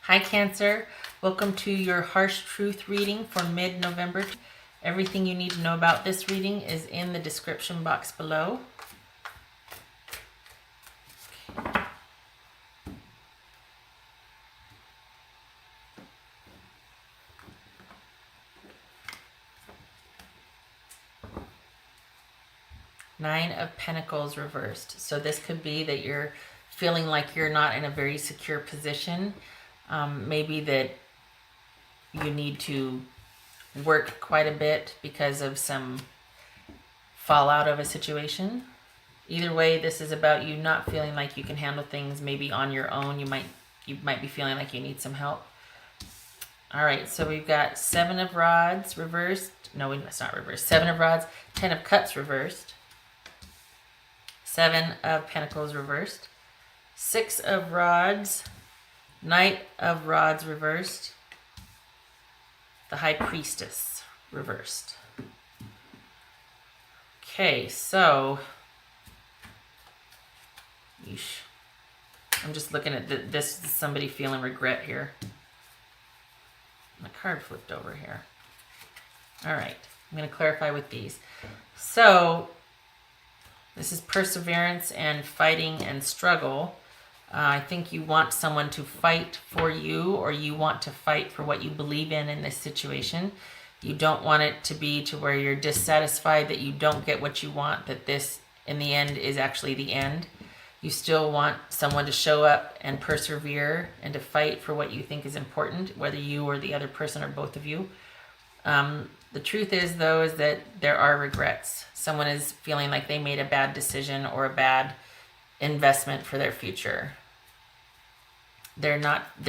Hi Cancer, welcome to your harsh truth reading for mid-November. Everything you need to know about this reading is in the description box below. Nine of Pentacles reversed. So this could be that you're feeling like you're not in a very secure position. Maybe that you need to work quite a bit because of some fallout of a situation. Either way, this is about you not feeling like you can handle things maybe on your own. You might be feeling like you need some help. All right, so we've got Seven of Rods reversed. No, it's not reversed. Seven of Rods, Ten of Cups reversed. Seven of Pentacles reversed. Six of Rods, Knight of Rods reversed. The High Priestess reversed. Okay, so yeesh. I'm just looking at this is somebody feeling regret here. My card flipped over here. All right, I'm going to clarify with these. So this is perseverance and fighting and struggle. I think you want someone to fight for you, or you want to fight for what you believe in this situation. You don't want it to be to where you're dissatisfied that you don't get what you want, that this in the end is actually the end. You still want someone to show up and persevere and to fight for what you think is important, whether you or the other person or both of you. The truth is, though, is that there are regrets. Someone is feeling like they made a bad decision or a bad investment for their future. They're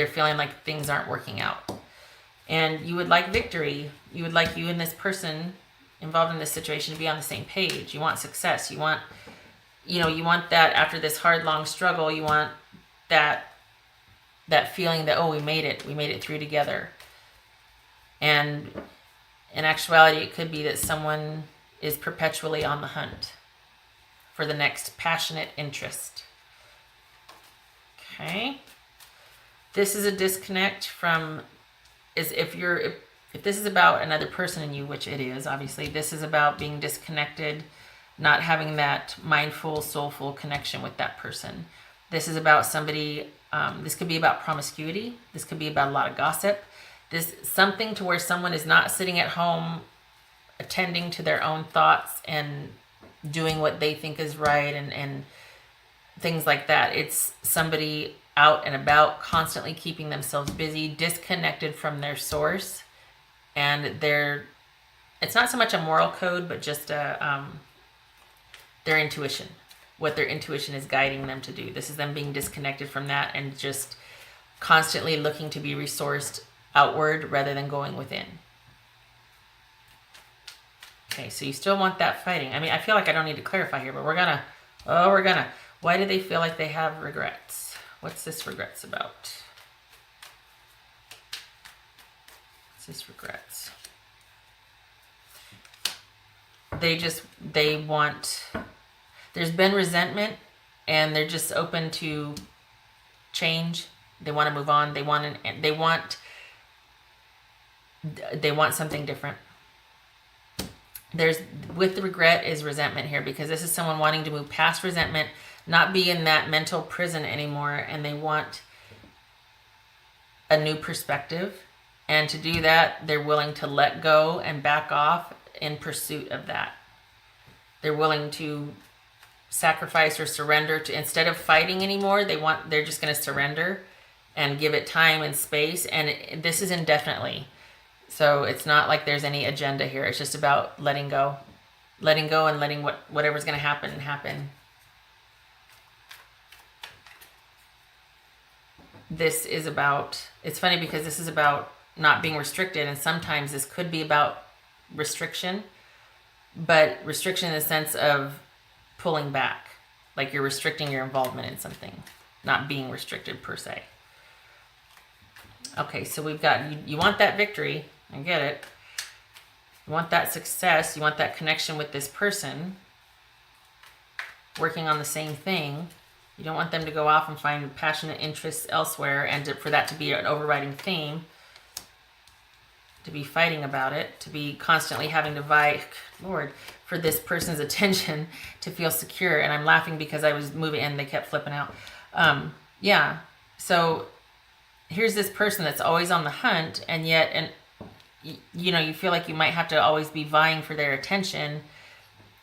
feeling like things aren't working out. And you would like victory. You would like you and this person involved in this situation to be on the same page. You want success. You want that after this hard, long struggle. You want that feeling that, oh, we made it through together. And in actuality, it could be that someone is perpetually on the hunt for the next passionate interest. Okay. This is a disconnect from, if this is about another person in you, which it is, obviously, this is about being disconnected, not having that mindful, soulful connection with that person. This is about somebody, this could be about promiscuity. This could be about a lot of gossip. This something to where someone is not sitting at home attending to their own thoughts and doing what they think is right and things like that. It's somebody out and about, constantly keeping themselves busy, disconnected from their source. And it's not so much a moral code, but just their intuition, what their intuition is guiding them to do. This is them being disconnected from that and just constantly looking to be resourced outward rather than going within. Okay, so you still want that fighting. I mean, I feel like I don't need to clarify here, but we're gonna. Why do they feel like they have regrets? What's this regrets about? What's this regrets? They want, there's been resentment and they're just open to change. They want to move on. They want something different. With the regret is resentment here, because this is someone wanting to move past resentment, not be in that mental prison anymore, and they want a new perspective. And to do that, they're willing to let go and back off in pursuit of that. They're willing to sacrifice or surrender to, instead of fighting anymore, they're just going to surrender and give it time and space. And this is indefinitely. So it's not like there's any agenda here. It's just about letting go and letting whatever's going to happen. This is about, it's funny because this is about not being restricted, and sometimes this could be about restriction, but restriction in the sense of pulling back, like you're restricting your involvement in something, not being restricted per se. Okay, so we've got, you want that victory, I get it. You want that success, you want that connection with this person, working on the same thing. You don't want them to go off and find passionate interests elsewhere, and for that to be an overriding theme, to be fighting about it, to be constantly having to vie, Lord, for this person's attention to feel secure. And I'm laughing because I was moving and they kept flipping out. Yeah. So here's this person that's always on the hunt, and yet, and you know, you feel like you might have to always be vying for their attention.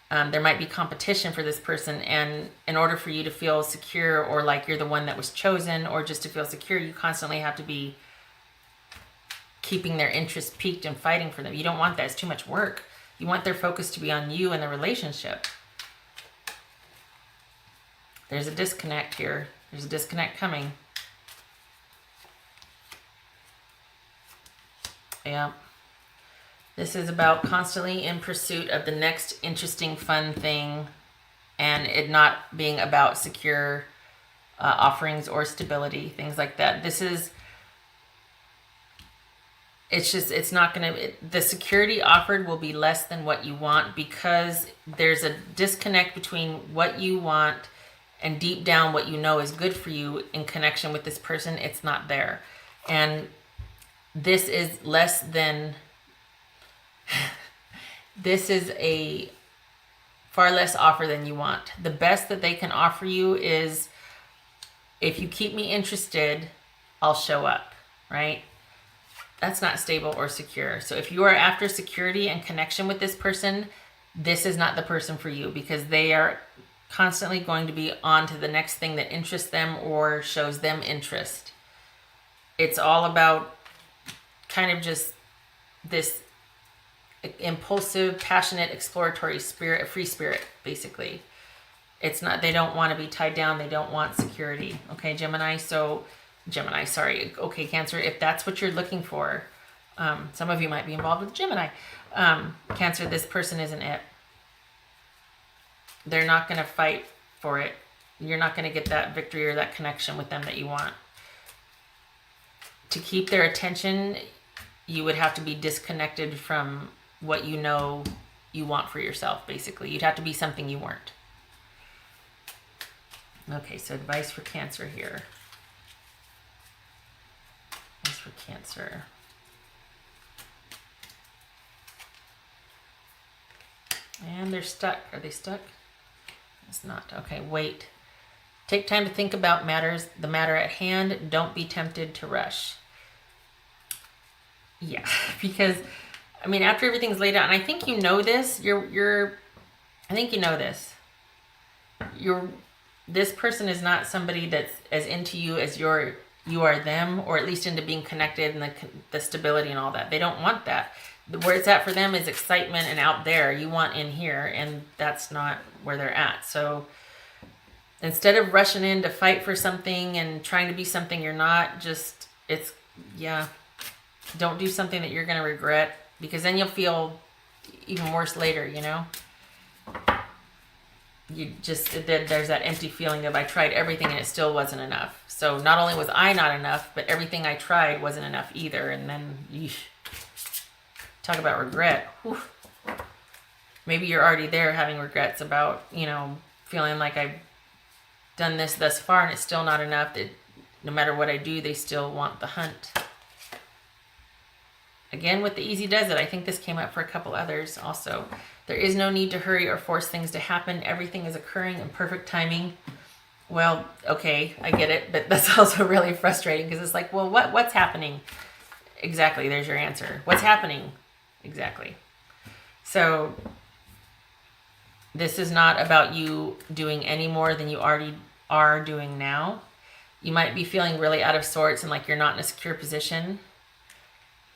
There might be competition for this person, and in order for you to feel secure, or like you're the one that was chosen, or just to feel secure, you constantly have to be keeping their interest piqued and fighting for them. You don't want that. It's too much work. You want their focus to be on you and the relationship. There's a disconnect here. There's a disconnect coming. Yeah. This is about constantly in pursuit of the next interesting, fun thing, and it not being about secure offerings or stability, things like that. This is, it's not going to, the security offered will be less than what you want, because there's a disconnect between what you want and deep down what you know is good for you in connection with this person. It's not there. And this is less than, this is a far less offer than you want. The best that they can offer you is, if you keep me interested, I'll show up, right? That's not stable or secure. So if you are after security and connection with this person, this is not the person for you, because they are constantly going to be on to the next thing that interests them or shows them interest. It's all about kind of just this impulsive, passionate, exploratory spirit, free spirit, basically. It's not, they don't want to be tied down. They don't want security. Okay, Gemini. So Gemini, sorry. Okay, Cancer, if that's what you're looking for, some of you might be involved with Gemini. Cancer, this person isn't it. They're not going to fight for it. You're not going to get that victory or that connection with them that you want. To keep their attention, you would have to be disconnected from what you know you want for yourself, basically. You'd have to be something you weren't. Okay, so advice for Cancer here. Advice for Cancer. And they're stuck. Are they stuck? It's not. Okay, wait. Take time to think about the matter at hand. Don't be tempted to rush. Yeah, because I mean, after everything's laid out, and I think you know this, I think you know this. This person is not somebody that's as into you as you are them, or at least into being connected and the stability and all that. They don't want that. Where it's at for them is excitement and out there. You want in here, and that's not where they're at. So instead of rushing in to fight for something and trying to be something you're not, don't do something that you're going to regret, because then you'll feel even worse later, you know? There's that empty feeling of, I tried everything and it still wasn't enough. So not only was I not enough, but everything I tried wasn't enough either. And then, talk about regret. Whew. Maybe you're already there having regrets about, feeling like I've done this thus far and it's still not enough. That no matter what I do, they still want the hunt. Again, with the easy does it. I think this came up for a couple others also. There is no need to hurry or force things to happen. Everything is occurring in perfect timing. Well, okay, I get it, but that's also really frustrating, because it's like, well, what's happening? Exactly, there's your answer. What's happening? Exactly. So this is not about you doing any more than you already are doing now. You might be feeling really out of sorts and like you're not in a secure position,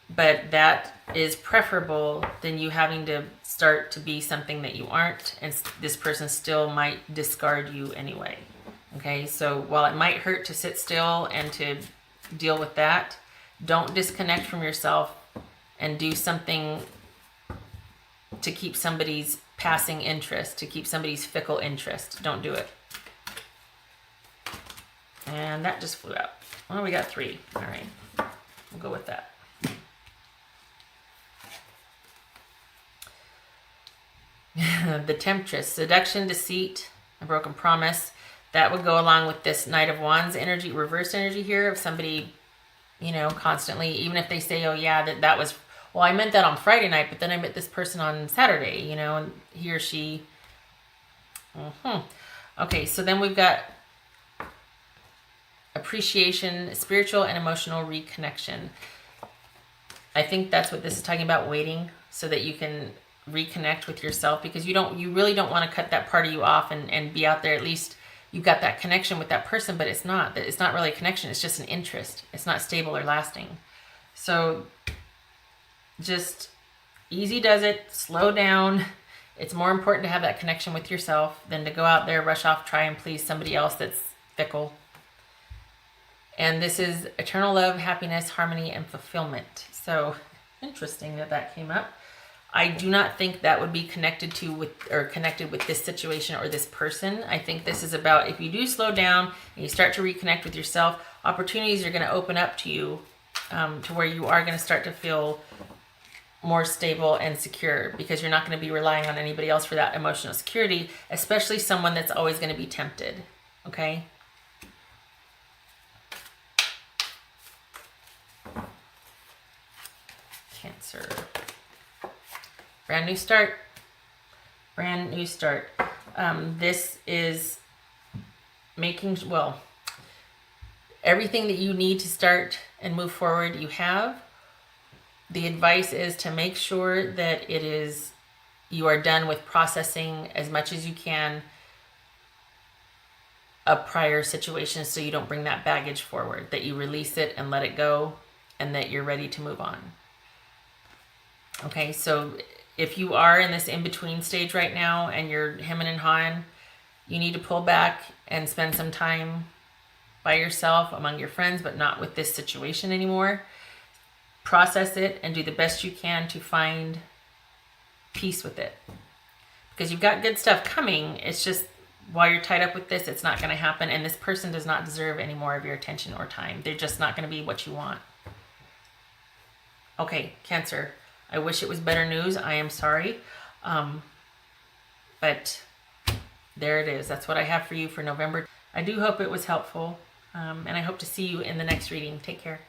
but that is preferable than you having to start to be something that you aren't, and this person still might discard you anyway. Okay, so while it might hurt to sit still and to deal with that, don't disconnect from yourself and do something to keep somebody's passing interest, to keep somebody's fickle interest. Don't do it. And that just flew out. Well, we got 3. All right, we'll go with that. The temptress, seduction, deceit, a broken promise. That would go along with this Knight of Wands energy, reverse energy here of somebody, you know, constantly, even if they say, oh yeah, that was, well, I meant that on Friday night, but then I met this person on Saturday, you know, and he or she. Okay, so then we've got appreciation, spiritual and emotional reconnection. I think that's what this is talking about, waiting so that you can reconnect with yourself, because you really don't want to cut that part of you off and be out there. At least you've got that connection with that person, but it's not really a connection. It's just an interest. It's not stable or lasting. So just easy does it, slow down. It's more important to have that connection with yourself than to go out there, rush off, try and please somebody else that's fickle. And this is eternal love, happiness, harmony, and fulfillment. So interesting that came up. I do not think that would be connected with this situation or this person. I think this is about, if you do slow down and you start to reconnect with yourself, opportunities are going to open up to you, to where you are going to start to feel more stable and secure, because you're not going to be relying on anybody else for that emotional security, especially someone that's always going to be tempted. Okay? Cancer. Brand new start. Brand new start. This is making, well, everything that you need to start and move forward, you have. The advice is to make sure that you are done with processing as much as you can a prior situation, so you don't bring that baggage forward, that you release it and let it go, and that you're ready to move on. Okay, so if you are in this in-between stage right now and you're hemming and hawing, you need to pull back and spend some time by yourself among your friends, but not with this situation anymore. Process it and do the best you can to find peace with it. Because you've got good stuff coming. It's just, while you're tied up with this, it's not going to happen. And this person does not deserve any more of your attention or time. They're just not going to be what you want. Okay, Cancer. I wish it was better news. I am sorry. But there it is. That's what I have for you for November. I do hope it was helpful. And I hope to see you in the next reading. Take care.